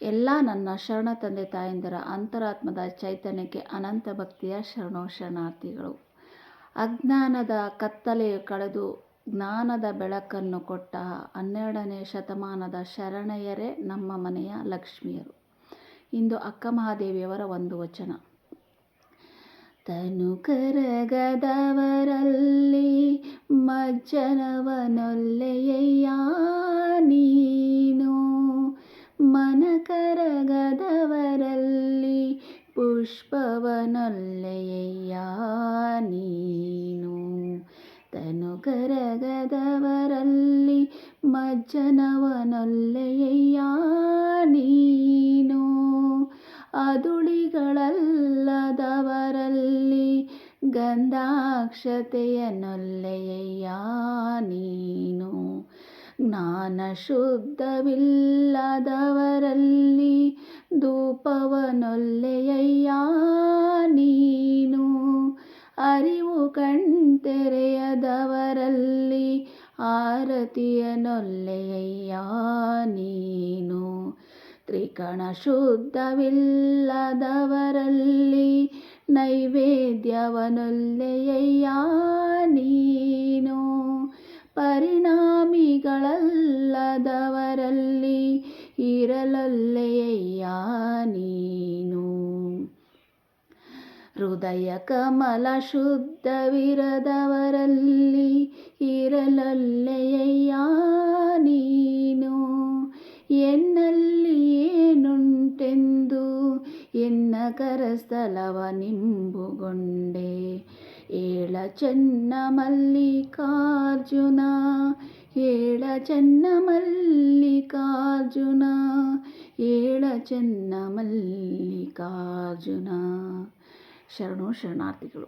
ಎಲ್ಲ ನನ್ನ ಶರಣ ತಂದೆ ತಾಯಂದಿರ ಅಂತರಾತ್ಮದ ಚೈತನ್ಯಕ್ಕೆ ಅನಂತ ಭಕ್ತಿಯ ಶರಣಾರ್ಥಿಗಳು. ಅಜ್ಞಾನದ ಕತ್ತಲೆಯು ಕಳೆದು ಜ್ಞಾನದ ಬೆಳಕನ್ನು ಕೊಟ್ಟ 12ನೇ ಶತಮಾನದ ಶರಣೆಯರೇ ನಮ್ಮ ಮನೆಯ ಲಕ್ಷ್ಮಿಯರು. ಇಂದು ಅಕ್ಕ ಮಹಾದೇವಿಯವರ ಒಂದು ವಚನ. ತನು ಕರಗದವರಲ್ಲಿ ಮಜ್ಜನವನೊಲ್ಲೆಯಯ್ಯ ನೀನು, ಮನ ಕರಗದವರಲ್ಲಿ ಪುಷ್ಪವನೊಲ್ಲೆಯಯ್ಯ ನೀನು. ತನು ಕರಗದವರಲ್ಲಿ ಮಜ್ಜನವನೊಲ್ಲೆಯಯ್ಯ ನೀನು, ಅದುಳಿಗಳಲ್ಲದವರಲ್ಲಿ ಗಂಧಾಕ್ಷತೆಯನೊಲ್ಲೆಯಯ್ಯ ನೀನು, ಜ್ಞಾನ ಶುದ್ಧವಿಲ್ಲದವರಲ್ಲಿ ಧೂಪವನೊಲ್ಲೆಯಯ್ಯ ನೀನು, ಅರಿವು ಕಣ್ತೆರೆಯದವರಲ್ಲಿ ಆರತಿಯನೊಲ್ಲೆಯಯ್ಯ ನೀನು, ತ್ರಿಕಣ ಶುದ್ಧವಿಲ್ಲದವರಲ್ಲಿ ನೈವೇದ್ಯವನೊಲ್ಲೆಯಯ್ಯ ನೀನು, ಪರಿಣಾಮಿಗಳಲ್ಲದವರಲ್ಲಿ ಇರಲೊಲ್ಲೆಯಯ್ಯ ನೀನು, ಹೃದಯ ಕಮಲ ಶುದ್ಧವಿರದವರಲ್ಲಿ ಇರಲೊಲ್ಲೆಯಯ್ಯ ನೀನು, ಎನ್ನಲ್ಲಿ ಏನುಂಟೆಂದು ಎನ್ನ ಕರಸ್ಥಲವ ನಿಂಬುಗೊಂಡೆ, ಏಳ ಚೆನ್ನ ಮಲ್ಲಿಕಾರ್ಜುನ, ಏಳ ಚೆನ್ನ ಮಲ್ಲಿಕಾರ್ಜುನ, ಏಳ ಚೆನ್ನ ಮಲ್ಲಿಕಾರ್ಜುನ. ಶರಣಾರ್ಥಿಗಳು.